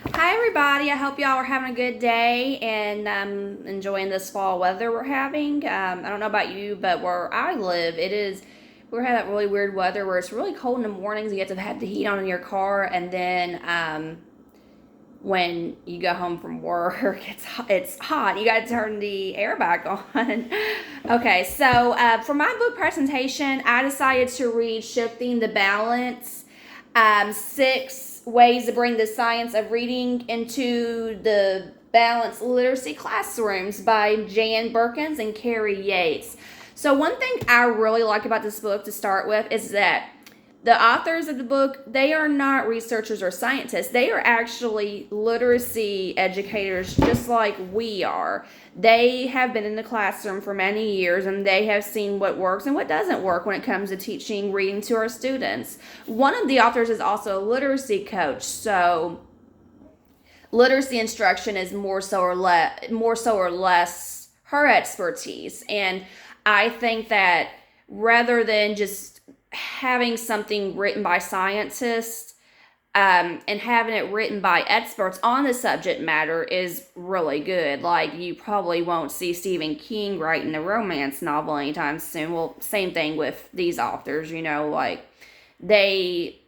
Hi, everybody. I hope y'all are having a good day and enjoying this fall weather we're having. I don't know about you, but where I live, we're having that really weird weather where it's really cold in the mornings. You have to have the heat on in your car, and then when you go home from work, it's hot. You got to turn the air back on. Okay, so for my book presentation, I decided to read Shifting the Balance, 6 ways to bring the science of reading into the balanced literacy classrooms by Jan Birkins and Carrie Yates. So one thing I really like about this book to start with is that the authors of the book, they are not researchers or scientists. They are actually literacy educators just like we are. They have been in the classroom for many years and they have seen what works and what doesn't work when it comes to teaching reading to our students. One of the authors is also a literacy coach, so literacy instruction is more so or less her expertise. And I think that rather than just having something written by scientists and having it written by experts on the subject matter is really good. Like, you probably won't see Stephen King writing a romance novel anytime soon. Well, same thing with these authors, like they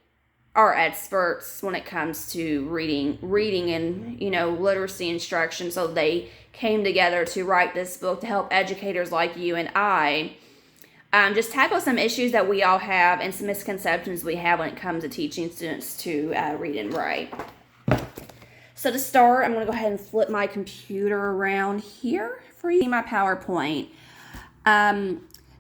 are experts when it comes to reading and literacy instruction. So they came together to write this book to help educators like you and I just tackle some issues that we all have and some misconceptions we have when it comes to teaching students to read and write. So to start, I'm going to go ahead and flip my computer around here for you. My PowerPoint.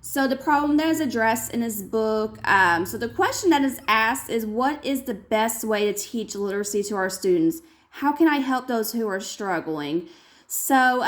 So the problem that is addressed in this book, so the question that is asked is, what is the best way to teach literacy to our students? How can I help those who are struggling? So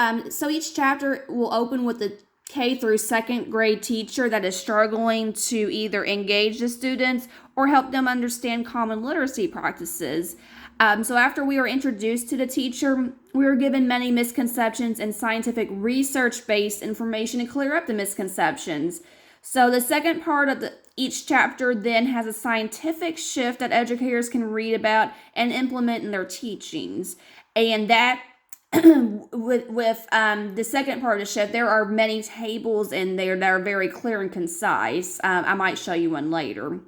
each chapter will open with the K through second grade teacher that is struggling to either engage the students or help them understand common literacy practices. So after we are introduced to the teacher, we are given many misconceptions and scientific research-based information to clear up the misconceptions. So the second part of each chapter then has a scientific shift that educators can read about and implement in their teachings. And that with the second part of the shift, there are many tables in there that are very clear and concise. I might show you one later.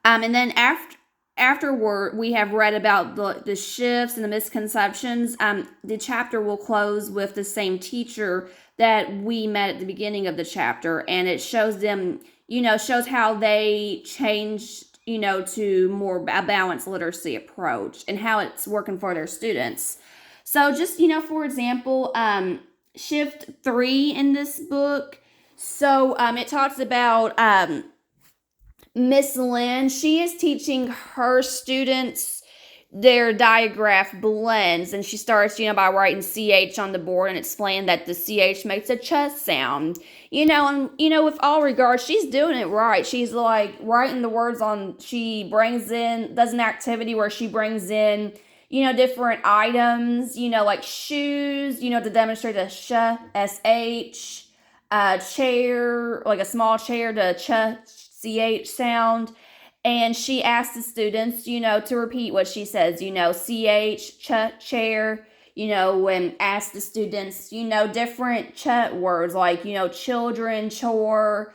And then afterward, we have read about the shifts and the misconceptions. The chapter will close with the same teacher that we met at the beginning of the chapter, and it shows them, shows how they changed, to more a balanced literacy approach and how it's working for their students. So just, for example, shift 3 in this book. So it talks about Miss Lynn. She is teaching her students their digraph blends, and she starts, by writing CH on the board and explaining that the CH makes a ch sound. With all regard, she's doing it right. She's like writing the words on, does an activity where she brings in different items, like shoes, to demonstrate a sh, chair, like a small chair to ch sound. And she asks the students, to repeat what she says, ch, chair, and ask the students, different ch words like, children, chore.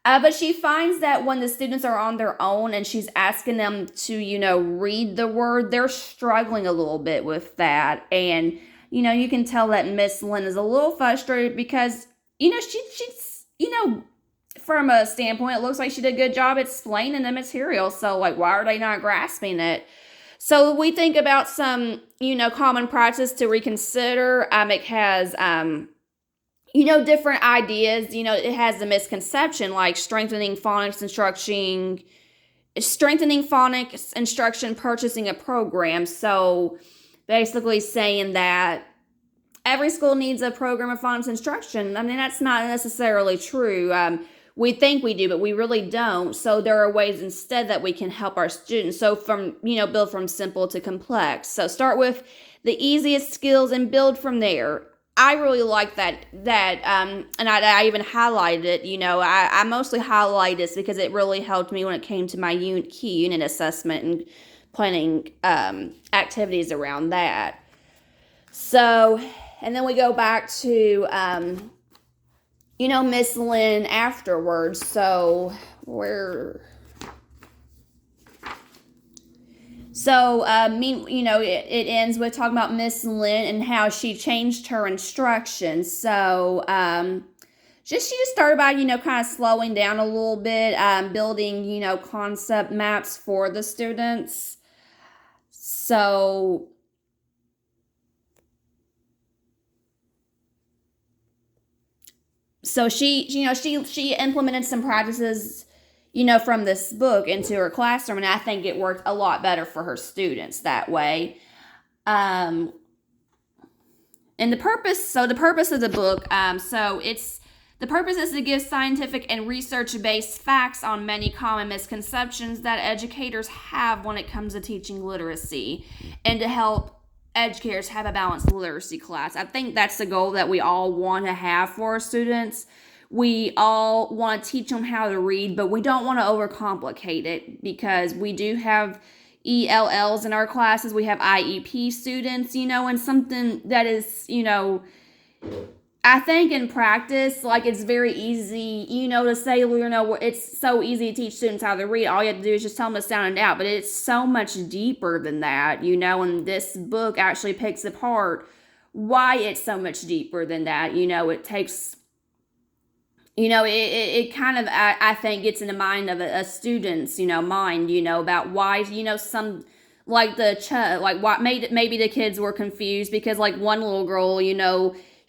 But she finds that when the students are on their own and she's asking them to, read the word, they're struggling a little bit with that. And, you can tell that Miss Lynn is a little frustrated because, she's, from a standpoint, it looks like she did a good job explaining the material. So, like, why are they not grasping it? So we think about some, common practice to reconsider. It has, different ideas. It has the misconception like strengthening phonics instruction, purchasing a program. So basically saying that every school needs a program of phonics instruction. I mean, that's not necessarily true. We think we do, but we really don't. So there are ways instead that we can help our students. So build from simple to complex. So start with the easiest skills and build from there. I really like that, and I even highlighted it. I mostly highlight this because it really helped me when it came to my key unit assessment and planning activities around that. So, and then we go back to, Miss Lynn afterwards. So, it ends with talking about Miss Lynn and how she changed her instructions. So, she just started by, kind of slowing down a little bit, building, concept maps for the students. So, she implemented some practices, from this book into her classroom, and I think it worked a lot better for her students that way. And the purpose of the book, the purpose is to give scientific and research-based facts on many common misconceptions that educators have when it comes to teaching literacy, and to help educators have a balanced literacy class. I think that's the goal that we all want to have for our students. We all want to teach them how to read, but we don't want to overcomplicate it, because we do have ELLs in our classes. We have IEP students, and something that is, I think in practice, like, it's very easy, to say, it's so easy to teach students how to read. All you have to do is just tell them to sound it out. But it's so much deeper than that, and this book actually picks apart why it's so much deeper than that. It takes, it kind of, I think, gets in the mind of a student's, mind, about why, some, like what maybe the kids were confused because, like, one little girl,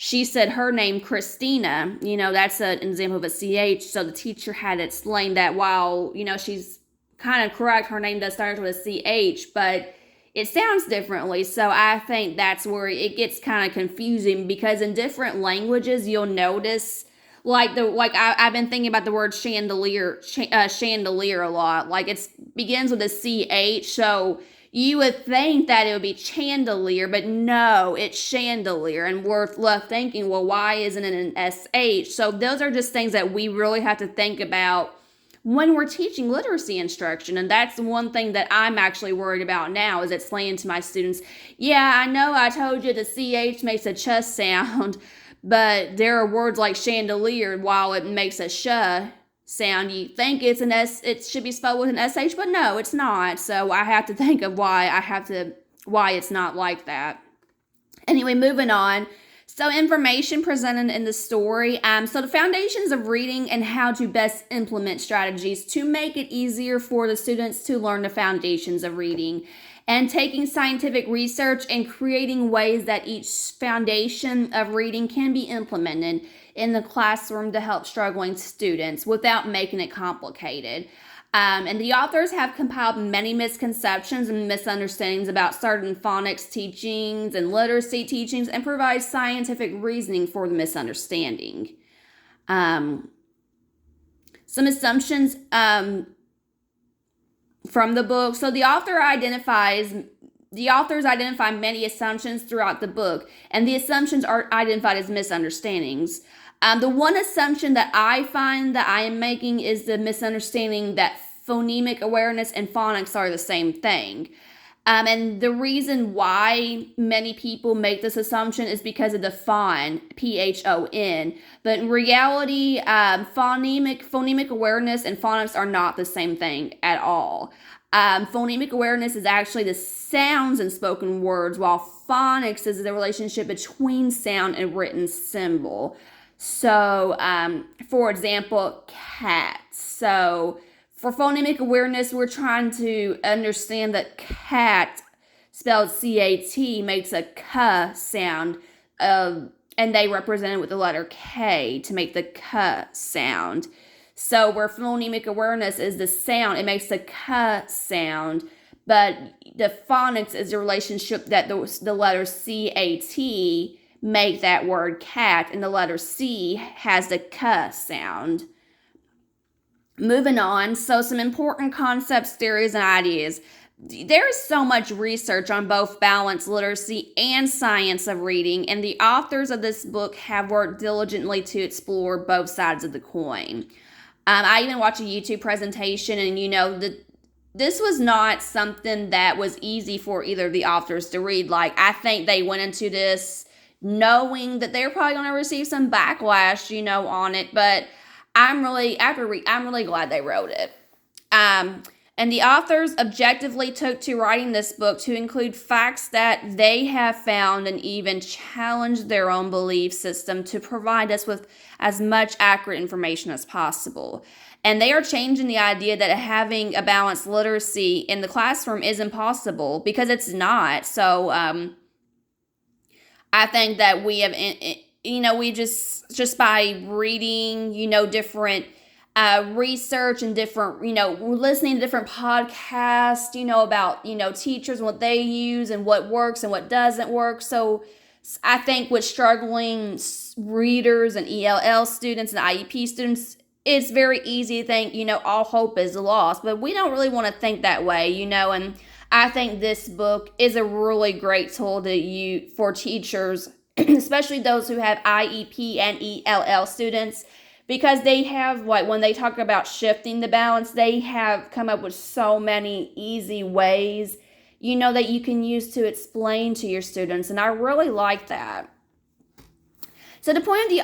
she said her name, Christina, that's an example of a CH. So the teacher had explained that while, she's kind of correct, her name does start with a CH, but it sounds differently. So I think that's where it gets kind of confusing, because in different languages, you'll notice, I've been thinking about the word chandelier a lot. Like, it begins with a CH, so you would think that it would be chandelier, but no, it's chandelier. And we're left thinking, well, why isn't it an SH? So those are just things that we really have to think about when we're teaching literacy instruction. And that's one thing that I'm actually worried about now, is explaining to my students, yeah, I know I told you the CH makes a ch sound, but there are words like chandelier, while it makes a sh sound, you think it's an S, it should be spelled with an SH, but no, it's not. So I have to think of why it's not like that. Anyway, moving on. So information presented in the story. So the foundations of reading and how to best implement strategies to make it easier for the students to learn the foundations of reading, and taking scientific research and creating ways that each foundation of reading can be implemented in the classroom to help struggling students without making it complicated. And the authors have compiled many misconceptions and misunderstandings about certain phonics teachings and literacy teachings, and provide scientific reasoning for the misunderstanding. Some assumptions from the book. So the authors identify many assumptions throughout the book, and the assumptions are identified as misunderstandings. The one assumption that I find that I am making is the misunderstanding that phonemic awareness and phonics are the same thing. And the reason why many people make this assumption is because of the phon, P-H-O-N. But in reality, phonemic awareness and phonics are not the same thing at all. Phonemic awareness is actually the sounds in spoken words, while phonics is the relationship between sound and written symbol. So, for example, cat. So, for phonemic awareness, we're trying to understand that cat, spelled C-A-T, makes a K sound, and they represent it with the letter K to make the K sound. So, where phonemic awareness is the sound, it makes the K sound, but the phonics is the relationship that the letter C-A-T make that word cat, and the letter C has the K sound. Moving on, so some important concepts, theories, and ideas. There is so much research on both balanced literacy and science of reading, and the authors of this book have worked diligently to explore both sides of the coin. I even watched a YouTube presentation, and this was not something that was easy for either of the authors to read. Like, I think they went into this knowing that they're probably going to receive some backlash, on it. But I'm really glad they wrote it. And the authors objectively took to writing this book to include facts that they have found and even challenged their own belief system to provide us with as much accurate information as possible. And they are changing the idea that having a balanced literacy in the classroom is impossible, because it's not. So I think that we have, we just by reading, different research and different, listening to different podcasts, about, teachers and what they use and what works and what doesn't work. So I think with struggling readers and ELL students and IEP students, it's very easy to think, all hope is lost, but we don't really want to think that way, and I think this book is a really great tool for teachers, especially those who have IEP and ELL students, because they have, when they talk about shifting the balance, they have come up with so many easy ways, that you can use to explain to your students, and I really like that. So the point of view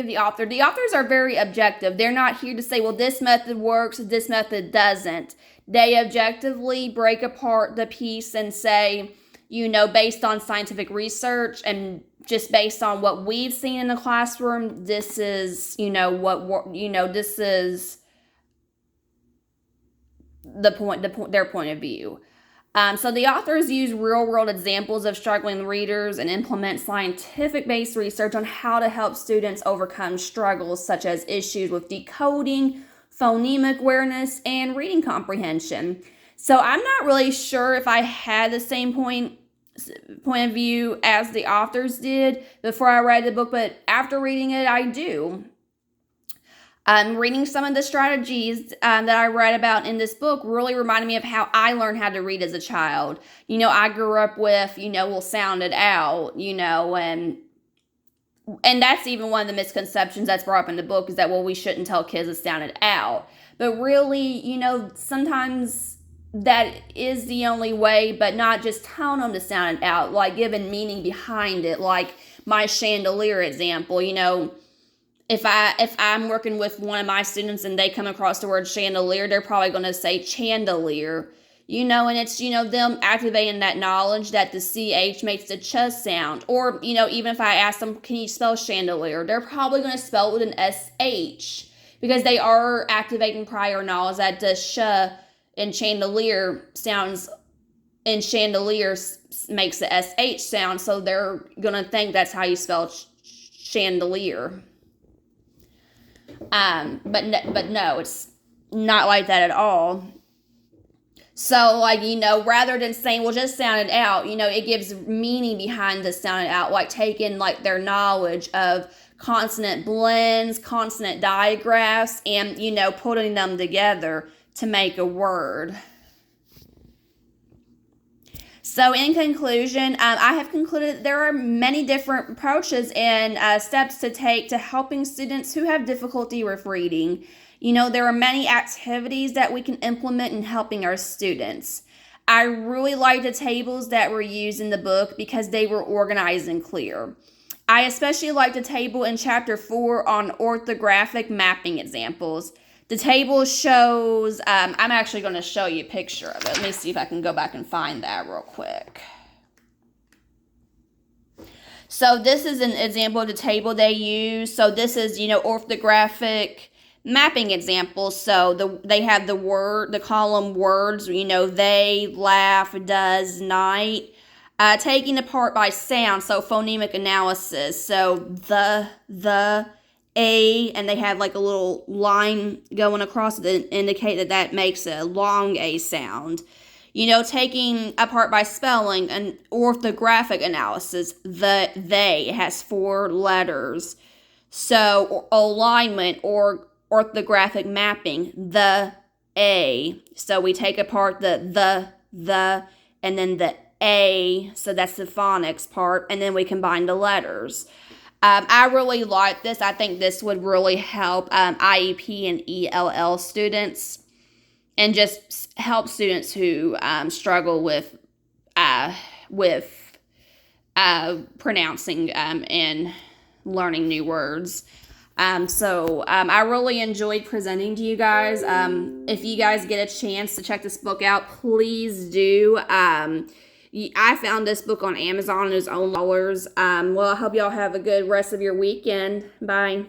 of the author, the authors are very objective. They're not here to say, well, this method works, this method doesn't. They objectively break apart the piece and say, based on scientific research and just based on what we've seen in the classroom, this is, this is their point of view. So the authors use real-world examples of struggling readers and implement scientific-based research on how to help students overcome struggles such as issues with decoding, phonemic awareness, and reading comprehension. So I'm not really sure if I had the same point of view as the authors did before I read the book, but after reading it, I do. Reading some of the strategies that I read about in this book really reminded me of how I learned how to read as a child. I grew up with, we'll sound it out, and that's even one of the misconceptions that's brought up in the book, is that, well, we shouldn't tell kids to sound it out. But really, sometimes that is the only way, but not just telling them to sound it out, like giving meaning behind it. Like my chandelier example, if I'm working with one of my students and they come across the word chandelier, they're probably going to say chandelier, and it's, them activating that knowledge that the CH makes the ch sound. Or, even if I ask them, can you spell chandelier? They're probably going to spell it with an SH, because they are activating prior knowledge that the sh in chandelier sounds, in chandelier makes the SH sound. So they're going to think that's how you spell chandelier. But no, it's not like that at all. So, rather than saying, well, just sound it out, it gives meaning behind the sound it out, like taking, their knowledge of consonant blends, consonant digraphs, and, putting them together to make a word. So in conclusion, I have concluded there are many different approaches and steps to take to helping students who have difficulty with reading. There are many activities that we can implement in helping our students. I really like the tables that were used in the book because they were organized and clear. I especially like the table in Chapter 4 on orthographic mapping examples. The table shows, I'm actually going to show you a picture of it. Let me see if I can go back and find that real quick. So this is an example of the table they use. So this is, orthographic mapping examples. So they have the column words, they, laugh, does, night. Taking apart by sound, so phonemic analysis. So the, A, and they have a little line going across it to indicate that makes a long A sound. Taking apart by spelling and orthographic analysis, they has 4 letters. So alignment or orthographic mapping, the A. So we take apart the, and then the A, so that's the phonics part, and then we combine the letters. I really like this. I think this would really help IEP and ELL students. and just help students who struggle with pronouncing and learning new words. I really enjoyed presenting to you guys. If you guys get a chance to check this book out, please do. I found this book on Amazon. It was only $1. Well, I hope y'all have a good rest of your weekend. Bye.